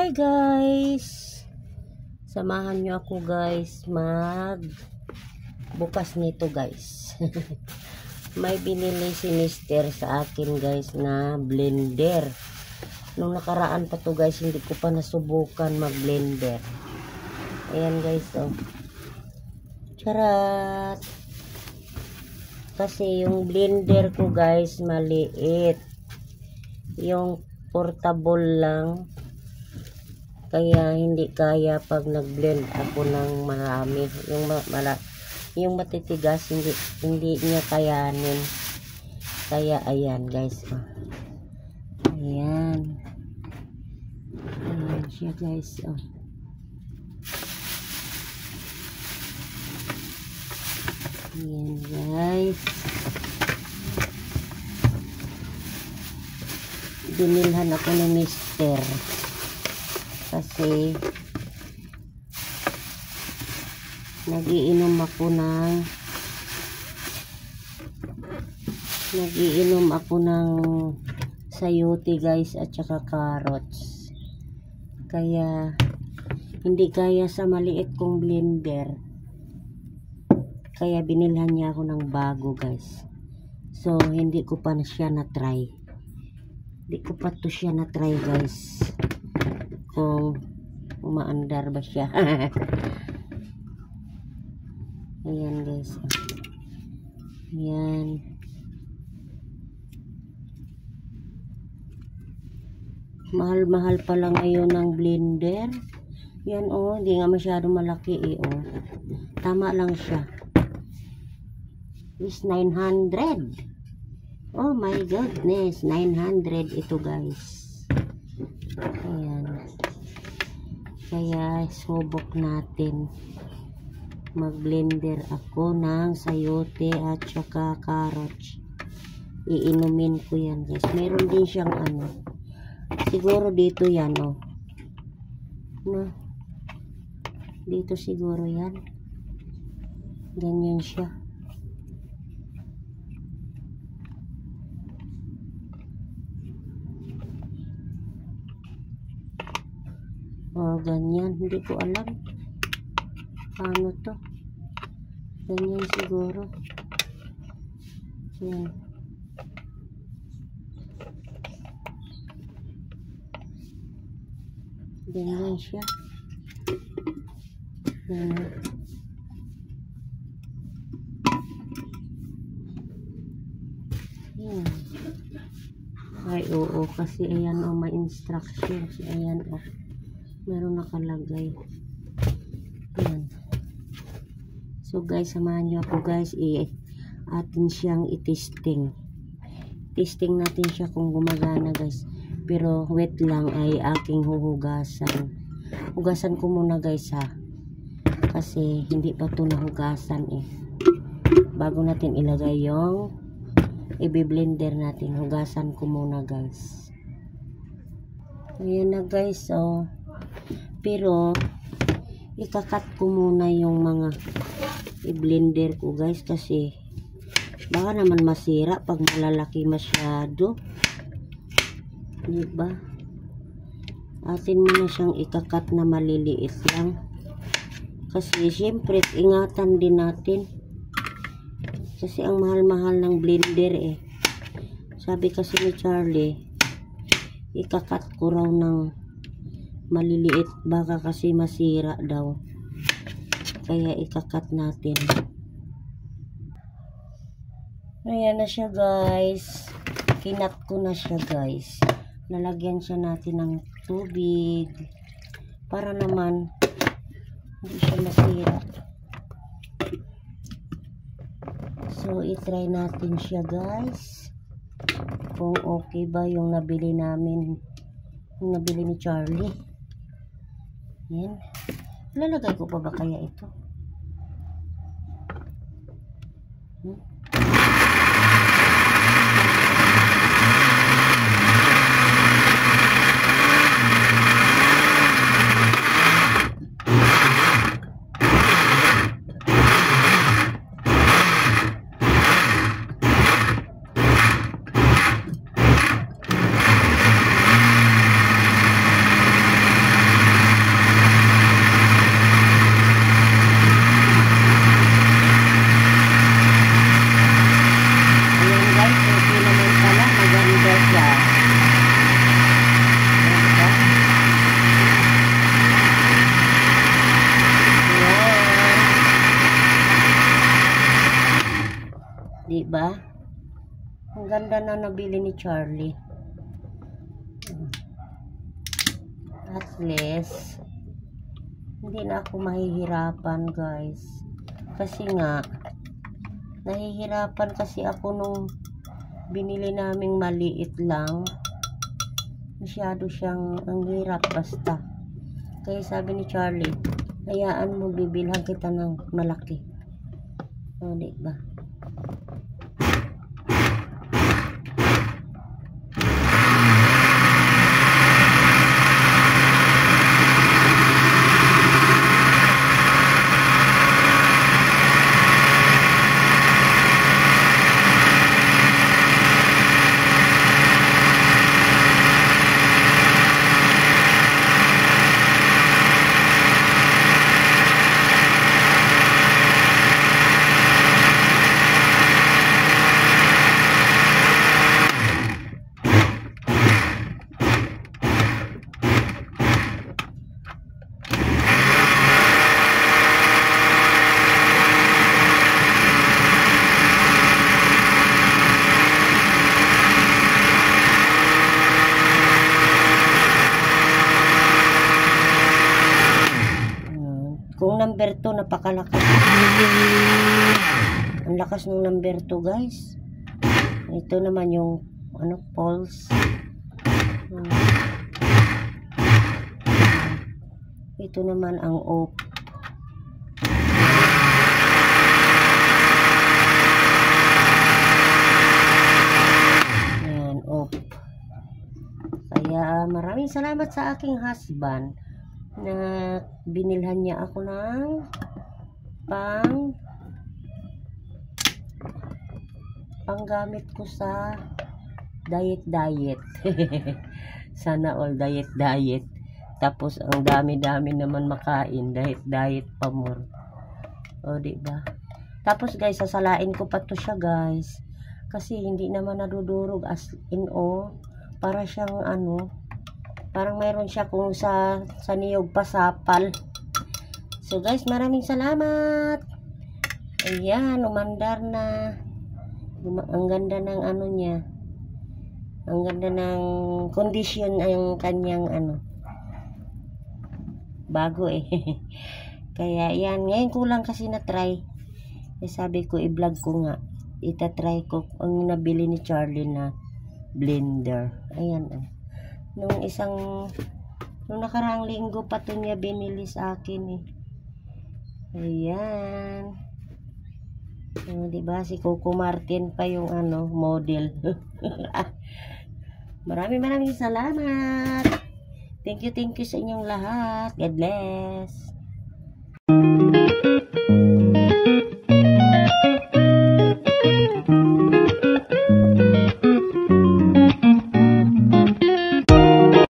Hi guys! Samahan nyo ako guys bukas nito guys. May binili si Mister sa akin guys na blender. Nung nakaraan pa to guys, hindi ko pa nasubukan mag blender. Ayan guys, oh. Charat! Kasi yung blender ko guys maliit. Yung portable lang. Kaya hindi kaya pag nag-blend ako ng marami. Yung matitigas hindi niya kayanin. Kaya ayan guys. Ayan. Ayan siya guys. Oh. Ayan guys. Binilhan ako ng Mister. Kasi nagiinom ako ng sayote guys at saka carrots. Kaya hindi kaya sa maliit kong blender. Kaya binilhan niya ako ng bago guys. So hindi ko pa siya na-try. Hindi ko pa to siya na-try guys. Kung umaandar ba siya. Ayan guys. Ayan. Mahal-mahal pala ngayon ng blender. Yan oh, hindi nga masyado malaki eh oh. Tama lang siya. Is 900. Oh my goodness, 900 ito guys. Ayan. Kaya subok natin mag-blender ako ng sayote at saka carrots. Iinumin ko yan guys. Meron din siyang ano. Siguro dito yan oh. No? Dito siguro yan. Ganyan siya. O ganyan, hindi ko alam ano to, ganyan siguro. Yan. Ganyan siya. Yan. Yan. Ay oo, kasi ayan o, may instructions. Ayan o, meron nakalagay. Yan. So guys, samahan nyo ako guys, atin siyang i-testing. Testing natin siya kung gumagana guys. Pero wait lang, ay aking huhugasan. Hugasan ko muna guys ha. Kasi hindi pa ito nahugasan eh. Bago natin ilagay yung i-blender natin, hugasan ko muna guys. Ayan na guys oh. Pero ikakat ko muna yung mga i-blender ko guys, kasi baka naman masira pag malalaki masyado, diba? Atin muna siyang ikakat na maliliit lang, kasi syempre ingatan din natin, kasi ang mahal-mahal ng blender eh. Sabi kasi ni Charlie, ikakat ko raw ng maliliit, baka kasi masira daw. Kaya ikakat natin. Ayan na siya guys. Kinat ko na siya guys. Lalagyan siya natin ng tubig para naman hindi siya masira. So itry natin siya guys, kung okay ba yung nabili namin, yung nabili ni Charlie. Yan. Lalagay ko pa ba kaya ito? diba? Ang ganda na nabili ni Charlie. At least, hindi na ako mahihirapan, guys. Kasi nga, nahihirapan kasi ako nung binili naming maliit lang. Masyado siyang ang hirap basta. Kaya sabi ni Charlie, hayaan mo, bibilhan kita ng malaki. O, diba? Kung number 2, napakalakas. Ang lakas ng number 2, guys. Ito naman yung pulse. Ito naman ang off. Ayan, off. Kaya maraming salamat sa aking husband na binilhan niya ako ng panggamit ko sa diet. Sana all diet. Tapos ang dami-dami naman makain, diet pa more. O, diba? Tapos guys, sasalain ko pa to siya, guys. Kasi hindi naman nadudurog as in para siyang parang mayroon siya kung sa niyog pasapal. So guys, maraming salamat. Ayan, umandar na. Ang ganda ng niya. Ang ganda ng condition ang kanyang bago Kaya yan, ngayon ko lang kasi na-try. Sabi ko, i-vlog ko nga. Itatry ko ang nabili ni Charlie na blender. Ayan nung nakaraang linggo pa ito niya binili sa akin Ayan. Diba si Coco Martin pa yung model. Maraming salamat. Thank you sa inyong lahat. God bless.